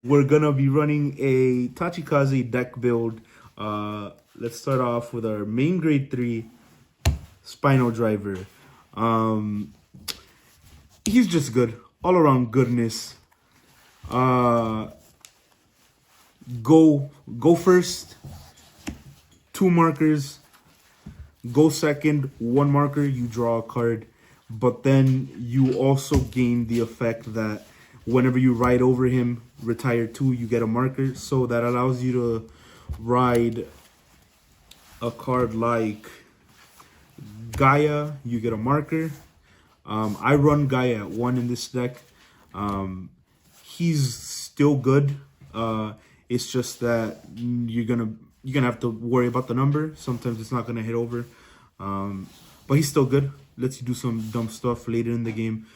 We're gonna be running a Tachikaze deck build. Let's start off with our main grade 3 Spinal Driver. Um, he's just good, all around goodness. Go first, 2 markers. Go second, 1 marker. You draw a card, but then you also gain the effect that whenever you ride over him, retire 2, you get a marker. So that allows you to ride a card like Gaia, you get a marker. I run Gaia at 1 in this deck. He's still good. It's just that you're gonna have to worry about the number. Sometimes it's not gonna hit over. But he's still good. Lets you do some dumb stuff later in the game.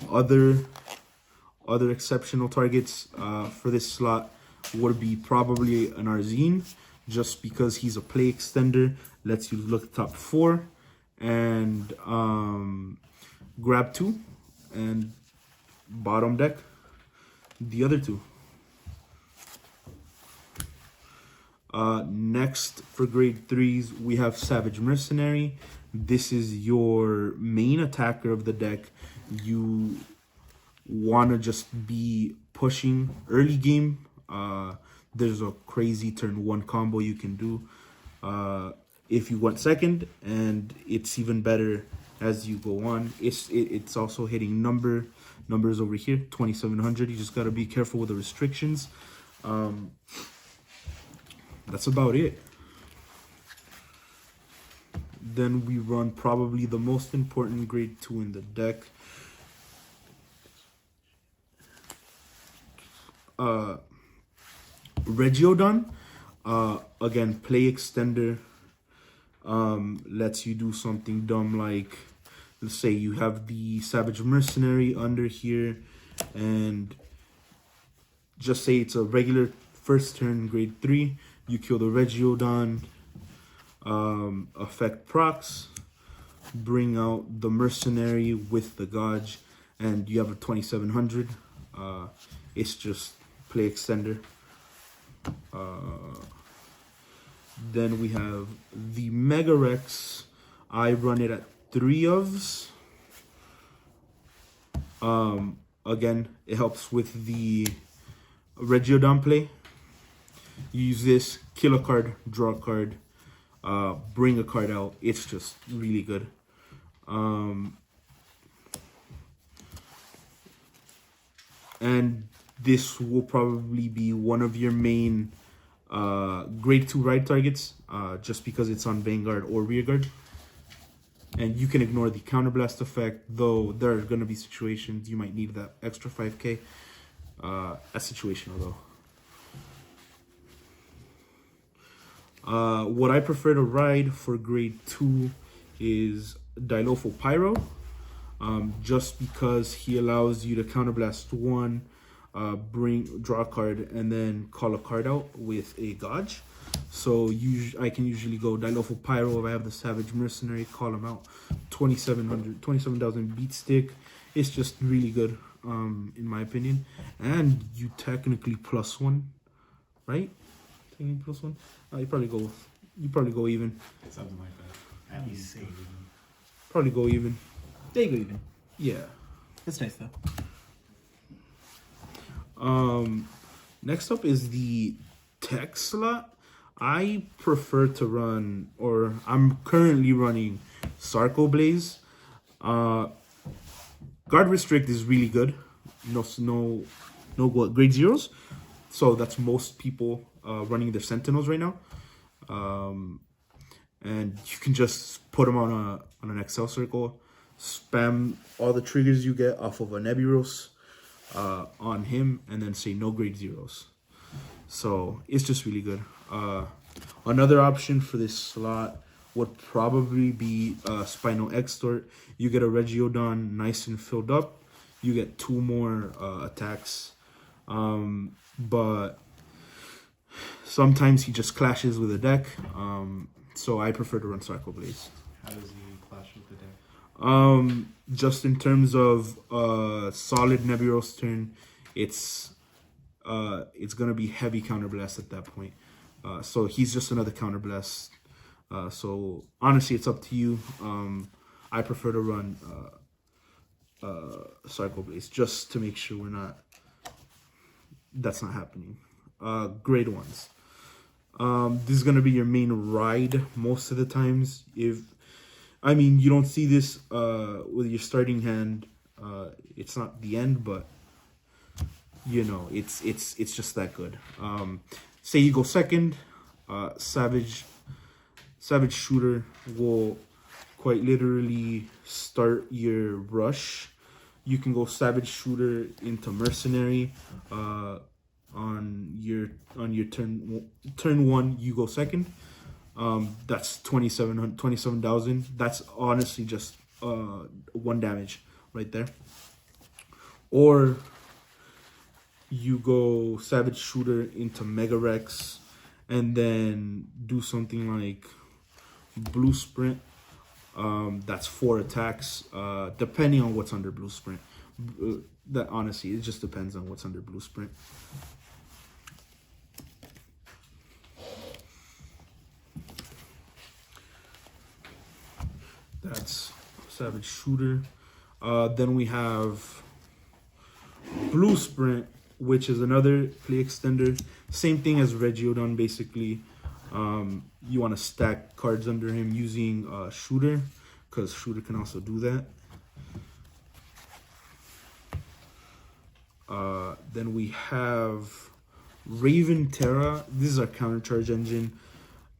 Other exceptional targets for this slot would be probably an Arzine, just because he's a play extender, lets you look at top 4 and grab 2 and bottom deck the other 2. Next for grade 3s, we have Savage Mercenary. This is your main attacker of the deck. You want to just be pushing early game. There's a crazy turn 1 combo you can do if you went second, and it's even better as you go on. It's also hitting numbers over here, 2700. You just got to be careful with the restrictions. That's about it. Then we run probably the most important grade 2 in the deck. Regiodon, again, play extender, lets you do something dumb like, let's say you have the Savage Mercenary under here, and just say it's a regular first turn grade 3, you kill the Regiodon, affect procs, bring out the Mercenary with the Gauge, and you have a 2700. It's just play extender. Then we have the Mega Rex. I run it at 3 ofs. Again, it helps with the Regiodon play. You use this, kill a card, draw a card, bring a card out. It's just really good. And this will probably be one of your main grade 2 ride targets, just because it's on Vanguard or Rearguard. And you can ignore the Counterblast effect, though there are going to be situations you might need that extra 5k. That's situational, though. What I prefer to ride for grade 2 is Dilopho Pyro, just because he allows you to Counterblast 1, draw a card, and then call a card out with a Gauge. So I can usually go Dilopho Pyro if I have the Savage Mercenary, call him out, 27,000 beat stick. It's just really good, in my opinion. And you technically +1, right? Technically +1. You probably go even. Something like that. At least even. Probably go even. They go even. Yeah. That's nice though. Next up is the tech slot. I prefer to run, or I'm currently running Sarco Blaze. Guard Restrict is really good. No grade 0s. So that's most people running their Sentinels right now. And you can just put them on an Excel circle, spam all the triggers you get off of a Nebulos on him, and then say no grade 0s. So it's just really good. Another option for this slot would probably be Spinal Extort. You get a Regiodon nice and filled up. You get 2 more attacks. But sometimes he just clashes with the deck. So I prefer to run Sarco Blaze. How does he clash with the deck? Just in terms of solid Nebulos turn, it's it's gonna be heavy counterblast at that point. So he's just another counterblast. So honestly, it's up to you. I prefer to run Cycle Blaze just to make sure that's not happening. Grade ones. This is gonna be your main ride most of the times. You don't see this with your starting hand. It's not the end, but it's just that good. Say you go second, Savage Shooter will quite literally start your rush. You can go Savage Shooter into Mercenary. On your turn one, you go second. That's 27,000. That's honestly just 1 damage right there. Or you go Savage Shooter into Mega Rex, and then do something like Blue Sprint. That's 4 attacks, depending on what's under Blue Sprint. That honestly, it just depends on what's under Blue Sprint. That's Savage Shooter. Then we have Blue Sprint, which is another play extender. Same thing as Regiodon, basically. You want to stack cards under him using Shooter, because Shooter can also do that. Then we have Raven Terra. This is our counter charge engine.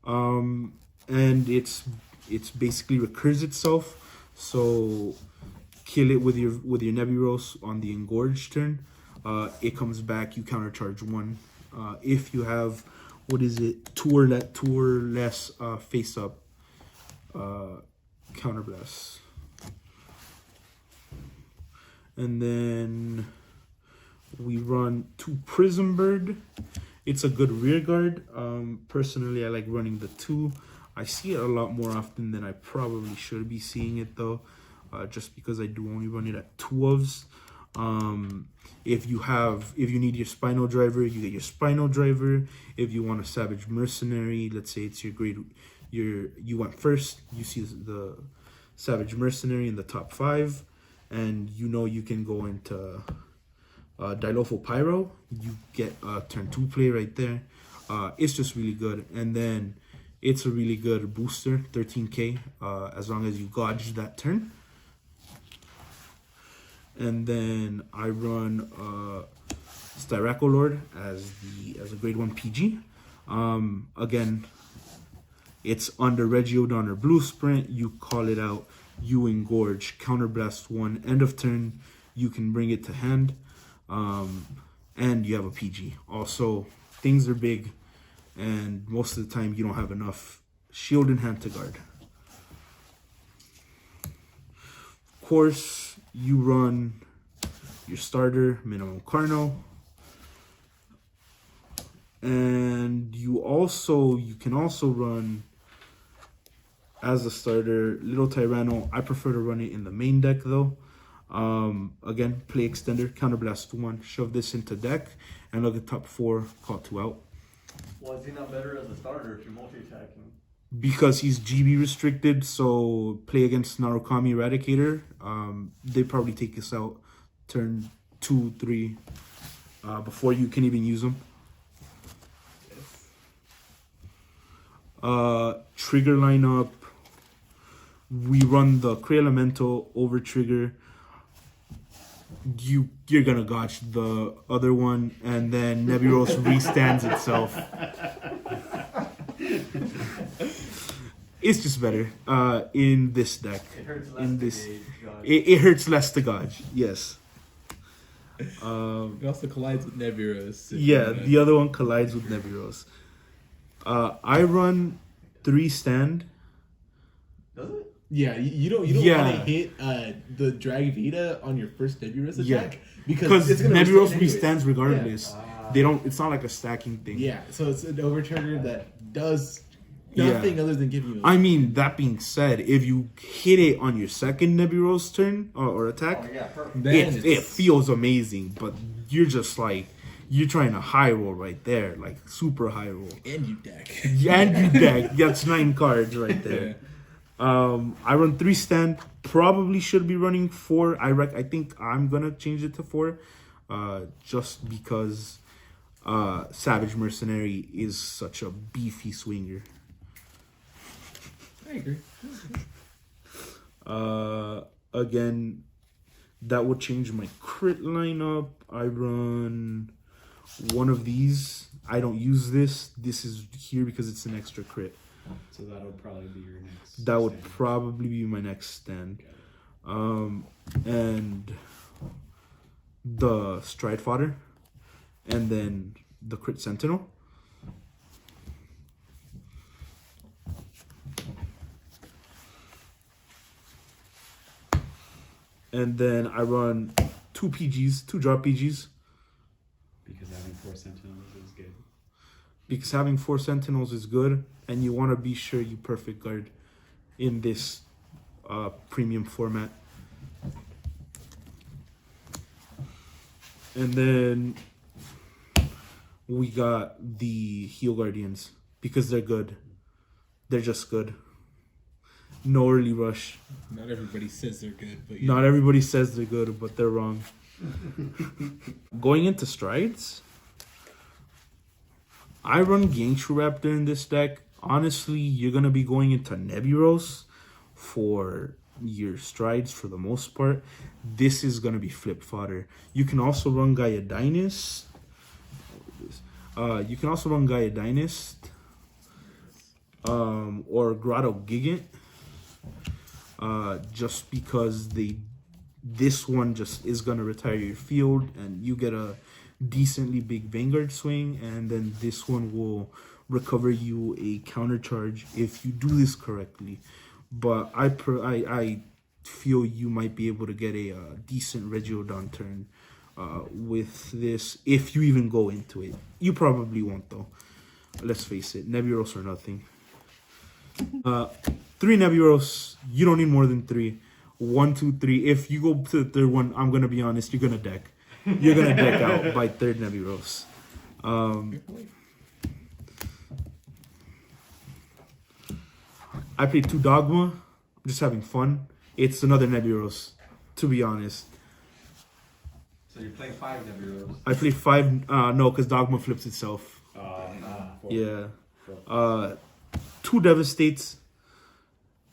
And it's basically recurs itself. So kill it with your Nebulos on the engorge turn. It comes back, you counter charge 1. If you have 2 or less face up counterblast. And then we run 2 Prism Bird. It's a good rear guard. Personally, I like running the 2. I see it a lot more often than I probably should be seeing it though, just because I do only run it at 2ofs. If you need your Spinal Driver, you get your Spinal Driver. If you want a Savage Mercenary, let's say it's you went first, you see the Savage Mercenary in the top 5, and you can go into Dilopho Pyro. You get a turn 2 play right there. It's just really good. And then it's a really good booster, 13k, as long as you gauge that turn. And then I run Styracolord as a grade 1 PG. Again, it's under Regiodon or Blue Sprint. You call it out, you engorge, counterblast 1, end of turn, you can bring it to hand, and you have a PG. Also, things are big, and most of the time you don't have enough shield in hand to guard. Of course, you run your starter, Minimum Carno, and you can also run as a starter Little Tyranno. I prefer to run it in the main deck though. Again, play extender, counterblast 1, shove this into deck, and look at top 4, call 2 out. Why is he not better as a starter if you're multi-attacking? Because he's GB restricted, so play against Narukami Eradicator. They probably take us out turn 2, 3 before you can even use them. Trigger lineup. We run the Cray Elemental over trigger. You're gonna gotch the other one, and then Nebulos restands itself. It's just better in this deck. It hurts less In to this, gauge, God. it hurts less to gauge. Yes. It also collides with Nebulos. Yeah, the other one collides with Nebulos. I run 3 stand. Does it? Yeah, you don't Yeah. want to hit the Drag Vita on your first Nebulos attack Because it's gonna Nebulos restand anyways. restands regardless. Yeah. They don't. It's not like a stacking thing. Yeah, so it's an overturner that does Yeah. nothing other than give you. I mean, that being said, if you hit it on your second Nebulos turn or attack, Oh, yeah, perfect. Then it feels amazing. But you're just like, You're trying to high roll right there, like super high roll. And you deck. And you deck. That's 9 cards right there. I run 3 stand. Probably should be running 4. I think I'm gonna change it to 4, just because Savage Mercenary is such a beefy swinger. I agree. Again, that would change my crit lineup. I run one of these. I don't use this. This is here because it's an extra crit. So that would probably be your next. That would stand. probably be my next stand. And the Stride Fodder, and then the Crit Sentinel. And then I run 2 PGs, 2 drop PGs. Because having 4 sentinels is good. Because having 4 Sentinels is good, and you want to be sure you perfect guard in this premium format. And then we got the Heal Guardians because they're good. They're just good. No early rush. Not everybody says they're good, but Not everybody says they're good, but they're wrong. Going into strides, I run Gangster Raptor in this deck. Honestly, you're going to be going into Nebulos for your strides for the most part. This is going to be flip fodder. You can also run Gaia Dynast. You can also run Gaia Dynast or Grotto Gigant. Just because this one just is going to retire your field and you get a decently big Vanguard swing, and then this one will recover you a counter charge if you do this correctly. But I feel you might be able to get a decent Regiodon turn with this if you even go into it. You probably won't though. Let's face it, Nebulos or nothing. 3 Nebulos, you don't need more than 3. 1, 2, 3. If you go to the third one, I'm gonna be honest, you're gonna deck. You're gonna deck out by 3rd Nebulos. I played 2 Dogma. I'm just having fun. It's another Nebulos, to be honest. So you're playing 5 Nebulos. I played 5. No, because Dogma flips itself. Yeah. 2 Devastates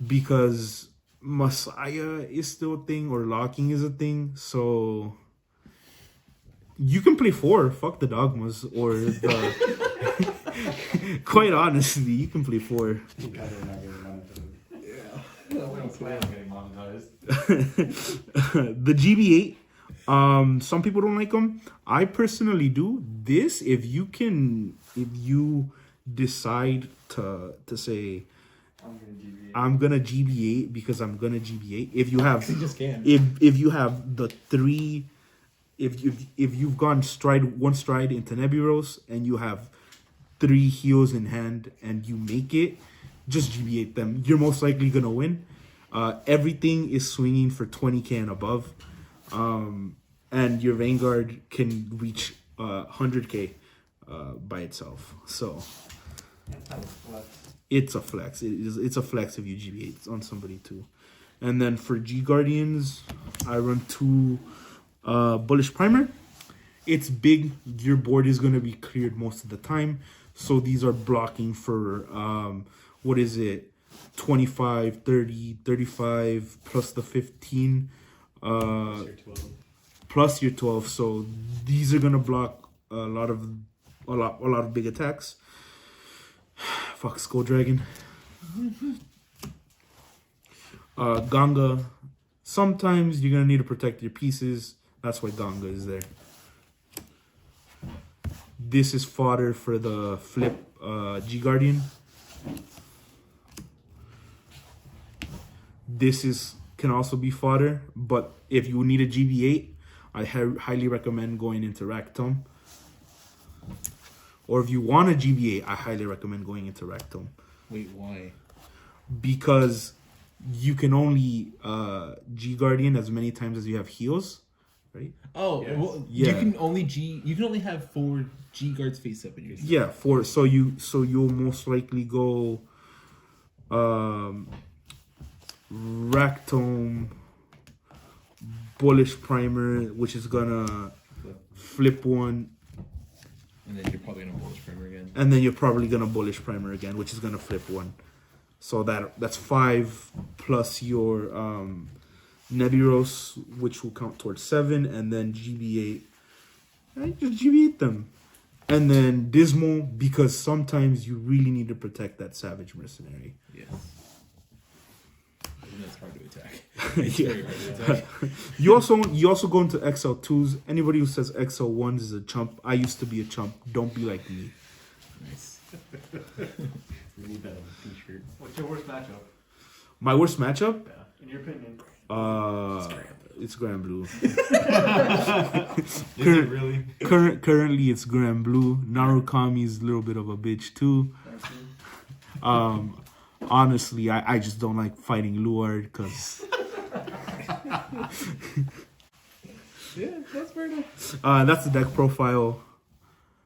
because Messiah is still a thing, or locking is a thing. So you can play 4. Fuck the Dogmas or the. Quite honestly, you can play 4. You guys are not getting monetized. Yeah. We don't plan on getting monetized. The GB8. Some people don't like them. I personally do. This, if you decide to say, I'm gonna GB8 because I'm gonna GB8. If you have, you just can. If you have the 3, if you've gone one stride into Nebulos and you have 3 heals in hand and you make it, just GB8 them. You're most likely gonna win. Everything is swinging for 20k and above, and your Vanguard can reach 100k by itself. So it's a flex. It's a flex if you GB8 on somebody too. And then for G Guardians, I run 2 Bullish Primer. It's big. Your board is going to be cleared most of the time. So these are blocking for, 25, 30, 35, plus the 15. You're 12. Plus your 12. So these are going to block a lot of big attacks. Fuck Skull Dragon. Ganga. Sometimes you're going to need to protect your pieces. That's why Ganga is there. This is fodder for the flip G Guardian. This can also be fodder, but if you need a GB8, I highly recommend going into Ractome. Or if you want a GB8, I highly recommend going into Ractome. Wait, why? Because you can only G Guardian as many times as you have heals, right? Oh, Yes. well, Yeah. You can only have 4 G guards face up in your deck. Yeah, so you'll most likely go Ractome, Bullish Primer, which is gonna flip one, And then you're probably gonna bullish primer again. and then you're probably gonna Bullish Primer again, which is gonna flip one. So that's 5 plus your Nebulos, which will count towards 7, and then GB8. And just GB8 them. And then Dismal, because sometimes you really need to protect that Savage Mercenary. Yes. And that's hard to attack. It's Yeah. very hard to attack. You also go into XL2s. Anybody who says XL1s is a chump. I used to be a chump. Don't be like me. Nice. We need that on a t-shirt. What's your worst matchup? My worst matchup? Yeah, in your opinion. It's Grand Blue. Is it really? Currently, it's Grand Blue. Narukami is a little bit of a bitch too. Honestly, I just don't like fighting Luard because Yeah, that's fair enough. that's the deck profile.